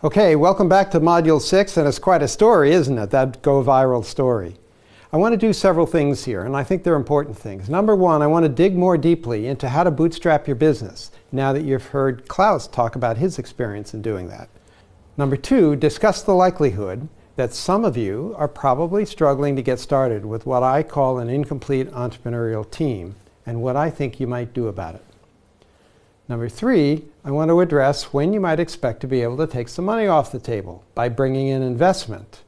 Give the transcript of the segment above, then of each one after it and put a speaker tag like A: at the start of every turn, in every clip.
A: Okay, welcome back to Module 6, and it's quite a story, isn't it? That Go Viral story. I want to do several things here, and I think they're important things. Number one, I want to dig more deeply into how to bootstrap your business, now that you've heard Klaus talk about his experience in doing that. Number two, discuss the likelihood that some of you are probably struggling to get started with what I call an incomplete entrepreneurial team, and what I think you might do about it. Number three, I want to address when you might expect to be able to take some money off the table by bringing in investment.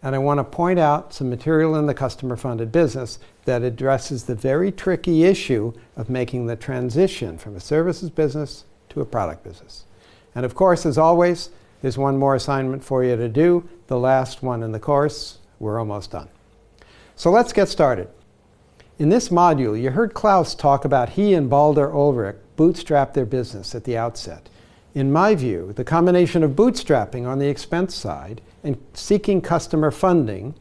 A: And I want to point out some material in the customer-funded business that addresses the very tricky issue of making the transition from a services business to a product business. And of course, as always, there's one more assignment for you to do, the last one in the course. We're almost done. So let's get started. In this module, you heard Klaus talk about he and Baldur Ulrich bootstrap their business at the outset. In my view, the combination of bootstrapping on the expense side and seeking customer funding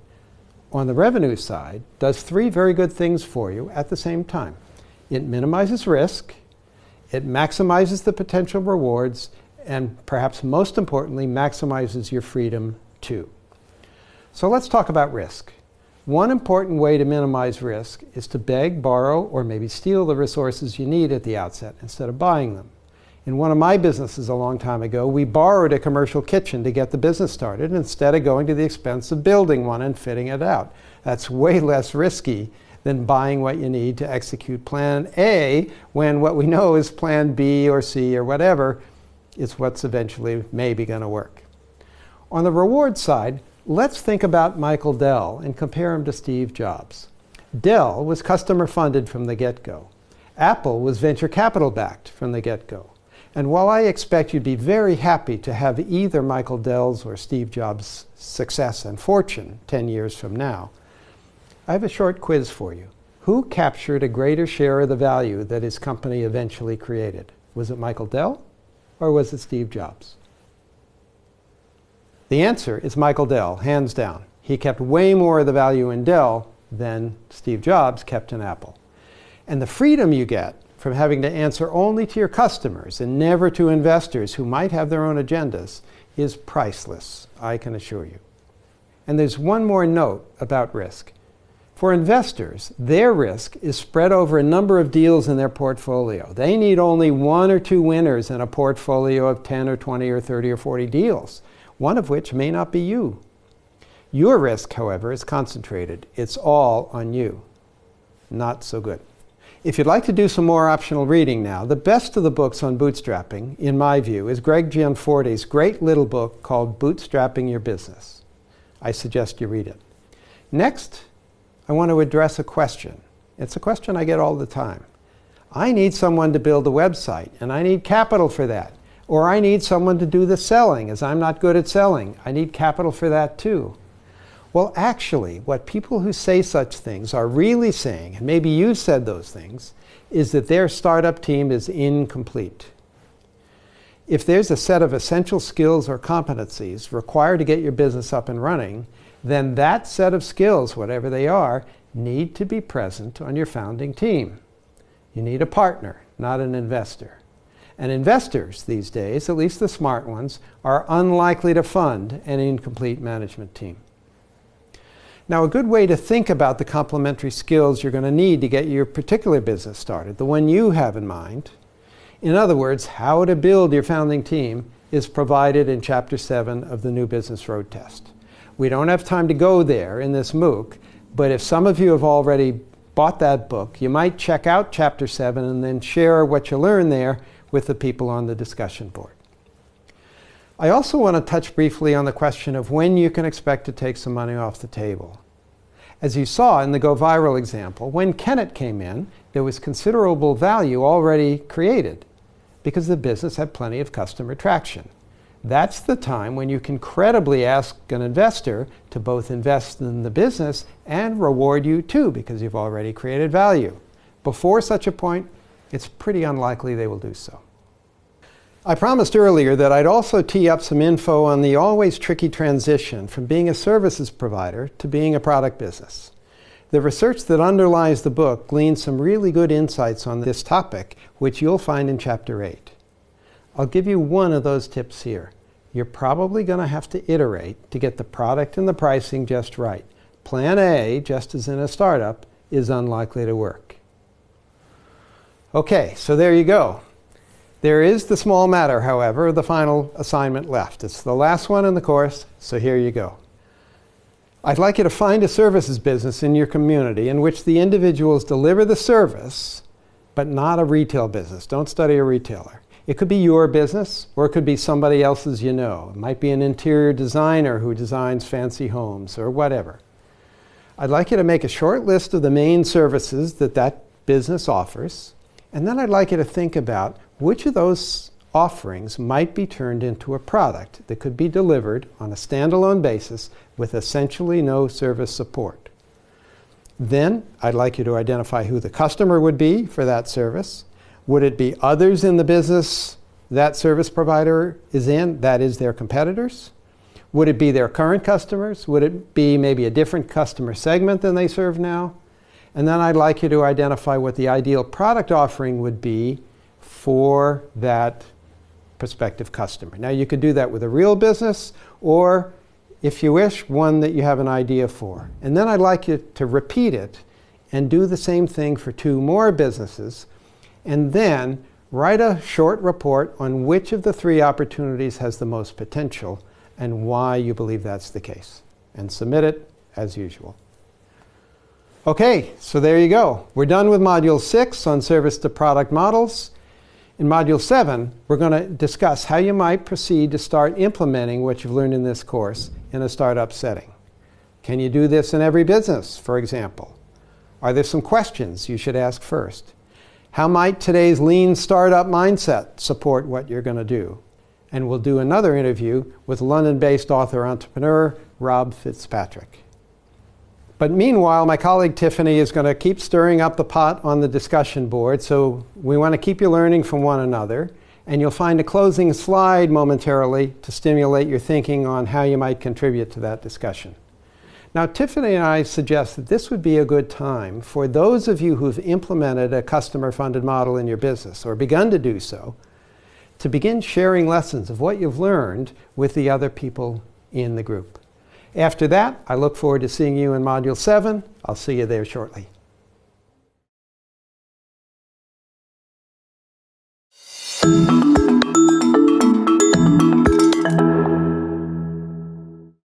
A: on the revenue side does three very good things for you at the same time. It minimizes risk, it maximizes the potential rewards, and perhaps most importantly, maximizes your freedom too. So let's talk about risk. One important way to minimize risk is to beg, borrow, or maybe steal the resources you need at the outset instead of buying them. In one of my businesses a long time ago, we borrowed a commercial kitchen to get the business started instead of going to the expense of building one and fitting it out. That's way less risky than buying what you need to execute plan A when what we know is plan B or C or whatever is what's eventually maybe going to work. On the reward side, let's think about Michael Dell and compare him to Steve Jobs. Dell was customer funded from the get-go. Apple was venture capital backed from the get-go. And while I expect you'd be very happy to have either Michael Dell's or Steve Jobs' success and fortune 10 years from now, I have a short quiz for you. Who captured a greater share of the value that his company eventually created? Was it Michael Dell or was it Steve Jobs? The answer is Michael Dell, hands down. He kept way more of the value in Dell than Steve Jobs kept in Apple. And the freedom you get from having to answer only to your customers and never to investors who might have their own agendas is priceless, I can assure you. And there's one more note about risk. For investors, their risk is spread over a number of deals in their portfolio. They need only one or two winners in a portfolio of 10 or 20 or 30 or 40 deals, one of which may not be you. Your risk, however, is concentrated. It's all on you. Not so good. If you'd like to do some more optional reading now, the best of the books on bootstrapping, in my view, is Greg Gianforte's great little book called Bootstrapping Your Business. I suggest you read it. Next, I want to address a question. It's a question I get all the time. I need someone to build a website, and I need capital for that. Or I need someone to do the selling, as I'm not good at selling. I need capital for that too. Well, actually, what people who say such things are really saying, and maybe you've said those things, is that their startup team is incomplete. If there's a set of essential skills or competencies required to get your business up and running, then that set of skills, whatever they are, need to be present on your founding team. You need a partner, not an investor. And investors these days, at least the smart ones, are unlikely to fund an incomplete management team. Now, a good way to think about the complementary skills you're going to need to get your particular business started, the one you have in mind, in other words, how to build your founding team, is provided in Chapter 7 of the New Business Road Test. We don't have time to go there in this MOOC, but if some of you have already bought that book, you might check out Chapter 7 and then share what you learn there with the people on the discussion board. I also want to touch briefly on the question of when you can expect to take some money off the table. As you saw in the Go Viral example, when Kennett came in, there was considerable value already created because the business had plenty of customer traction. That's the time when you can credibly ask an investor to both invest in the business and reward you too, because you've already created value. Before such a point, it's pretty unlikely they will do so. I promised earlier that I'd also tee up some info on the always tricky transition from being a services provider to being a product business. The research that underlies the book gleans some really good insights on this topic, which you'll find in Chapter 8. I'll give you one of those tips here. You're probably going to have to iterate to get the product and the pricing just right. Plan A, just as in a startup, is unlikely to work. Okay, so there you go. There is the small matter, however, the final assignment left. It's the last one in the course, so here you go. I'd like you to find a services business in your community in which the individuals deliver the service, but not a retail business. Don't study a retailer. It could be your business, or it could be somebody else's you know. It might be an interior designer who designs fancy homes, or whatever. I'd like you to make a short list of the main services that that business offers, and then I'd like you to think about which of those offerings might be turned into a product that could be delivered on a standalone basis with essentially no service support. Then I'd like you to identify who the customer would be for that service. Would it be others in the business that service provider is in, that is their competitors? Would it be their current customers? Would it be maybe a different customer segment than they serve now? And then I'd like you to identify what the ideal product offering would be for that prospective customer. Now you could do that with a real business, or if you wish, one that you have an idea for. And then I'd like you to repeat it and do the same thing for 2 more businesses, and then write a short report on which of the 3 opportunities has the most potential and why you believe that's the case. And submit it as usual. Okay, so there you go. We're done with Module 6 on service to product models. In Module 7, we're going to discuss how you might proceed to start implementing what you've learned in this course in a startup setting. Can you do this in every business, for example? Are there some questions you should ask first? How might today's lean startup mindset support what you're going to do? And we'll do another interview with London-based author-entrepreneur Rob Fitzpatrick. But meanwhile, my colleague Tiffany is going to keep stirring up the pot on the discussion board, so we want to keep you learning from one another. And you'll find a closing slide momentarily to stimulate your thinking on how you might contribute to that discussion. Now, Tiffany and I suggest that this would be a good time for those of you who've implemented a customer-funded model in your business, or begun to do so, to begin sharing lessons of what you've learned with the other people in the group. After that, I look forward to seeing you in Module 7. I'll see you there shortly.